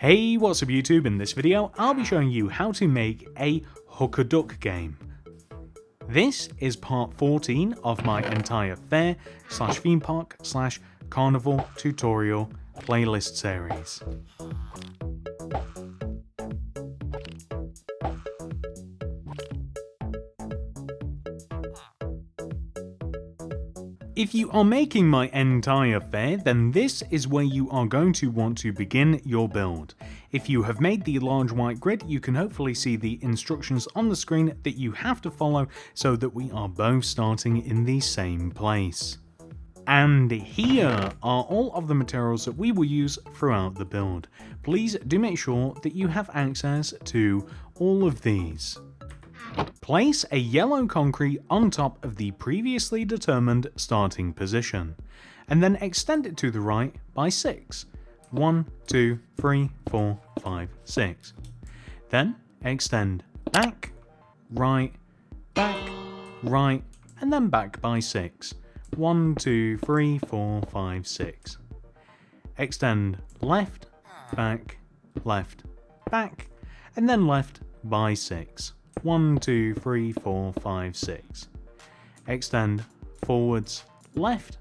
Hey, what's up YouTube? In this video, I'll be showing you how to make a hook-a-duck game. This is part 14 of my entire fair / theme park / carnival tutorial playlist series. If you are making my entire fair, then this is where you are going to want to begin your build. If you have made the large white grid, you can hopefully see the instructions on the screen that you have to follow so that we are both starting in the same place. And here are all of the materials that we will use throughout the build. Please do make sure that you have access to all of these. Place a yellow concrete on top of the previously determined starting position, and then extend it to the right by 6. 1, 2, 3, 4, 5, 6. Then extend back, right, and then back by 6. 1, 2, 3, 4, 5, 6. Extend left, back, and then left by 6. 1, 2, 3, 4, 5, 6. Extend forwards, left,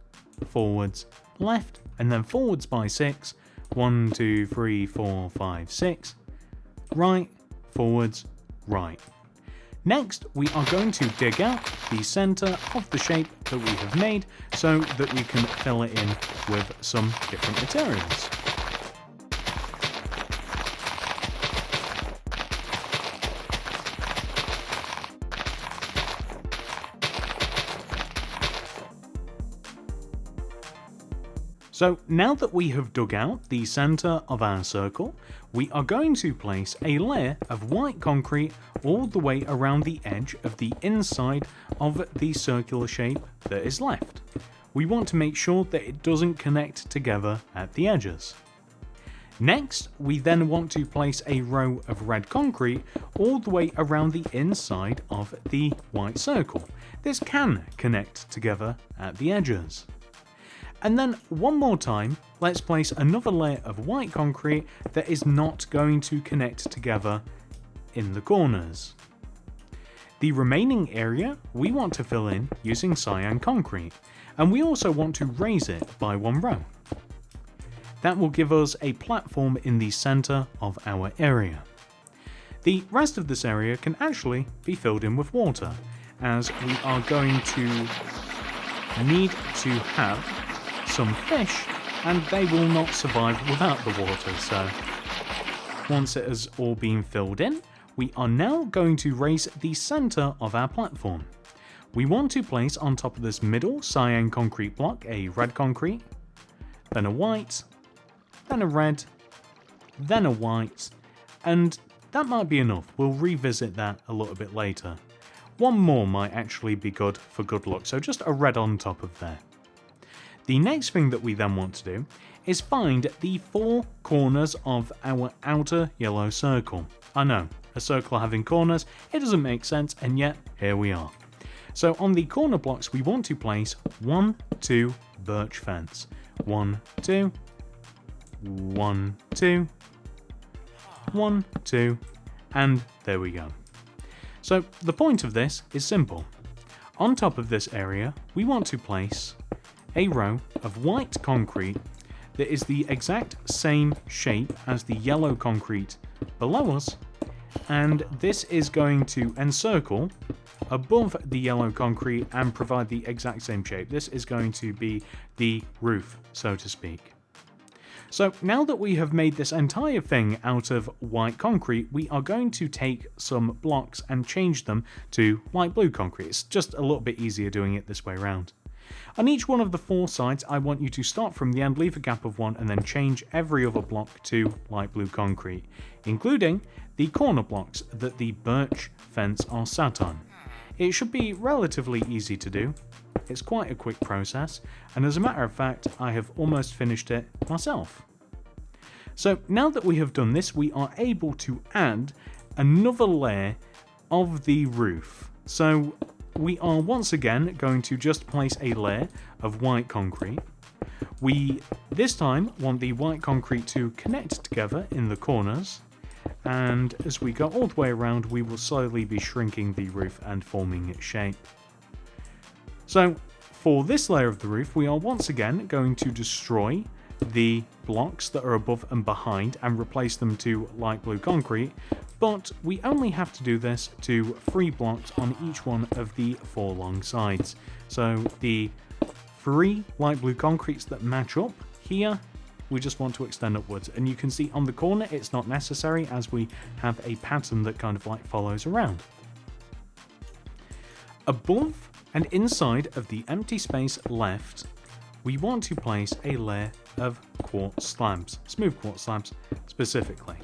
and then forwards by 6. 1, 2, 3, 4, 5, 6. Right, forwards, right. Next, we are going to dig out the center of the shape that we have made so that we can fill it in with some different materials. So now that we have dug out the center of our circle, we are going to place a layer of white concrete all the way around the edge of the inside of the circular shape that is left. We want to make sure that it doesn't connect together at the edges. Next, we then want to place a row of red concrete all the way around the inside of the white circle. This can connect together at the edges. And then one more time, let's place another layer of white concrete that is not going to connect together in the corners. The remaining area we want to fill in using cyan concrete, and we also want to raise it by 1 row. That will give us a platform in the center of our area. The rest of this area can actually be filled in with water, as we are going to need to have some fish, and they will not survive without the water. So once it has all been filled in, we are now going to raise the center of our platform. We want to place on top of this middle cyan concrete block a red concrete, then a white, then a red, then a white, and that might be enough. We'll revisit that a little bit later. One more might actually be good for good luck, so just a red on top of there. The next thing that we then want to do is find the 4 corners of our outer yellow circle. I know, a circle having corners, it doesn't make sense, and yet here we are. So on the corner blocks we want to place 1, 2 birch fence. 1, 2, 1, 2, 1, 2, and there we go. So the point of this is simple. On top of this area we want to place a row of white concrete that is the exact same shape as the yellow concrete below us, and this is going to encircle above the yellow concrete and provide the exact same shape. This is going to be the roof, so to speak. So now that we have made this entire thing out of white concrete, we are going to take some blocks and change them to light blue concrete. It's just a little bit easier doing it this way around. On each one of the 4 sides, I want you to start from the end, leave a gap of 1, and then change every other block to light blue concrete, including the corner blocks that the birch fence are sat on. It should be relatively easy to do. It's quite a quick process, and as a matter of fact, I have almost finished it myself. So now that we have done this, we are able to add another layer of the roof. So we are once again going to just place a layer of white concrete. We, this time, want the white concrete to connect together in the corners, and as we go all the way around, we will slowly be shrinking the roof and forming its shape. So, for this layer of the roof, we are once again going to destroy the blocks that are above and behind and replace them to light blue concrete, but we only have to do this to 3 blocks on each one of the 4 long sides. So the 3 light blue concretes that match up here, we just want to extend upwards, and you can see on the corner it's not necessary as we have a pattern that kind of like follows around. Above and inside of the empty space left, we want to place a layer of quartz slabs, smooth quartz slabs specifically.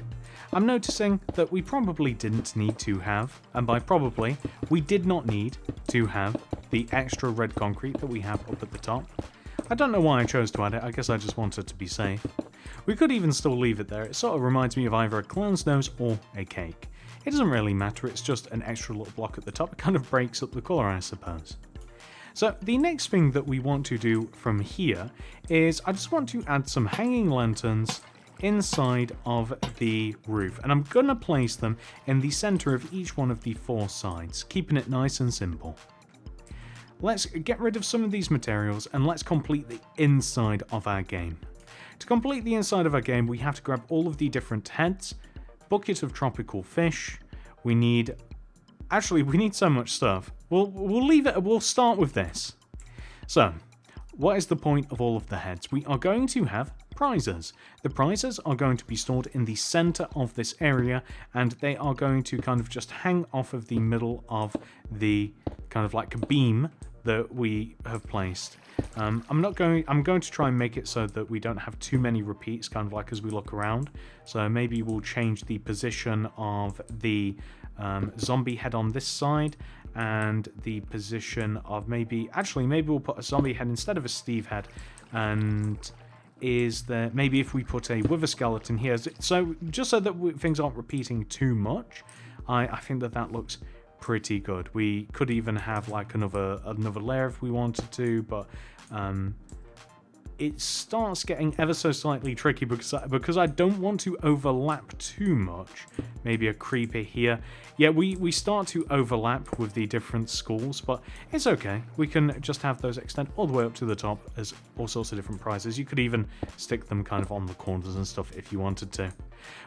I'm noticing that we probably didn't need to have, and by probably, we did not need to have the extra red concrete that we have up at the top. I don't know why I chose to add it, I guess I just wanted to be safe. We could even still leave it there, it sort of reminds me of either a clown's nose or a cake. It doesn't really matter, it's just an extra little block at the top, it kind of breaks up the colour I suppose. So the next thing that we want to do from here is I just want to add some hanging lanterns inside of the roof, and I'm going to place them in the center of each one of the 4 sides, keeping it nice and simple. Let's get rid of some of these materials and let's complete the inside of our game. To complete the inside of our game, we have to grab all of the different heads, bucket of tropical fish, we need so much stuff. We'll leave it, we'll start with this. So, what is the point of all of the heads? We are going to have prizes. The prizes are going to be stored in the center of this area, and they are going to kind of just hang off of the middle of the kind of like beam that we have placed. I'm going to try and make it so that we don't have too many repeats, kind of like as we look around. So maybe we'll change the position of the zombie head on this side, and the position of maybe we'll put a zombie head instead of a Steve head, and maybe if we put a wither skeleton here, so just so that things aren't repeating too much, I think that looks pretty good. We could even have like another layer if we wanted to, but it starts getting ever so slightly tricky because I don't want to overlap too much. Maybe a creeper here. Yeah, we start to overlap with the different schools, but it's okay. We can just have those extend all the way up to the top as all sorts of different prizes. You could even stick them kind of on the corners and stuff if you wanted to.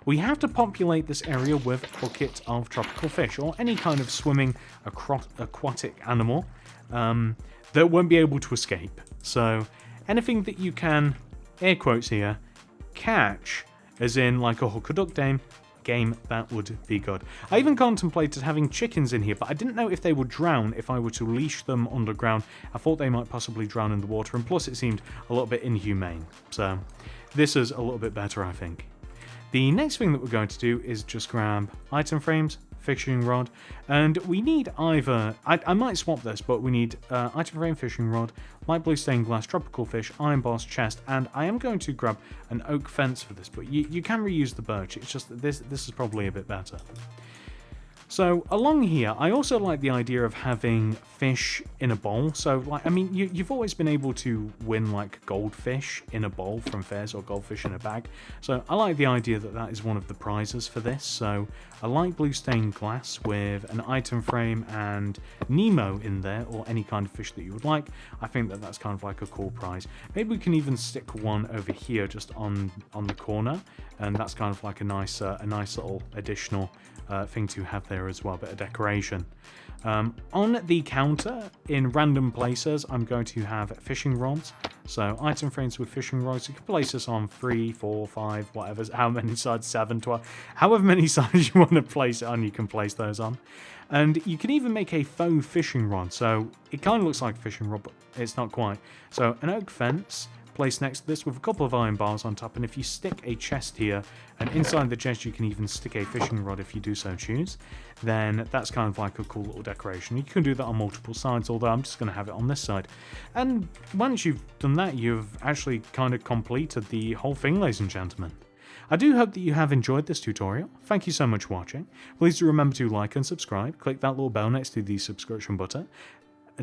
We have to populate this area with a bucket of tropical fish or any kind of swimming aquatic animal that won't be able to escape. So anything that you can, air quotes here, catch, as in like a hook or duck game, that would be good. I even contemplated having chickens in here, but I didn't know if they would drown if I were to leash them underground. I thought they might possibly drown in the water, and plus it seemed a little bit inhumane. So this is a little bit better, I think. The next thing that we're going to do is just grab item frames, fishing rod, and we need either, I might swap this, but we need item frame, fishing rod, light blue stained glass, tropical fish, iron bars, chest, and I am going to grab an oak fence for this, but you can reuse the birch, it's just that this is probably a bit better. So along here, I also like the idea of having fish in a bowl. So like, I mean, you've always been able to win like goldfish in a bowl from fairs or goldfish in a bag. So I like the idea that is one of the prizes for this. So a light blue stained glass with an item frame and Nemo in there, or any kind of fish that you would like. I think that's kind of like a cool prize. Maybe we can even stick one over here just on the corner, and that's kind of like a nice little additional thing to have there as well, a bit of decoration. On the counter, in random places, I'm going to have fishing rods. So item frames with fishing rods. You can place this on 3, 4, 5, whatever, how many sides, 7, 12, however many sides you want to place it on, you can place those on. And you can even make a faux fishing rod. So it kind of looks like a fishing rod, but it's not quite. So an oak fence placed next to this with a couple of iron bars on top, and if you stick a chest here, and inside the chest you can even stick a fishing rod if you do so choose, then that's kind of like a cool little decoration. You can do that on multiple sides, although I'm just going to have it on this side. And once you've done that, you've actually kind of completed the whole thing, ladies and gentlemen. I do hope that you have enjoyed this tutorial. Thank you so much for watching. Please do remember to like and subscribe. Click that little bell next to the subscription button.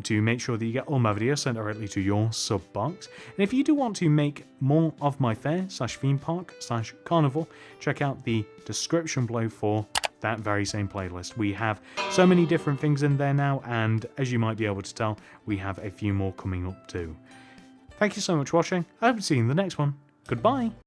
to make sure that you get all my videos sent directly to your sub box. And if you do want to make more of my fair/theme park/carnival, check out the description below for that very same playlist. We have so many different things in there now, and as you might be able to tell, we have a few more coming up too. Thank you so much for watching. I hope to see you in the next one. Goodbye.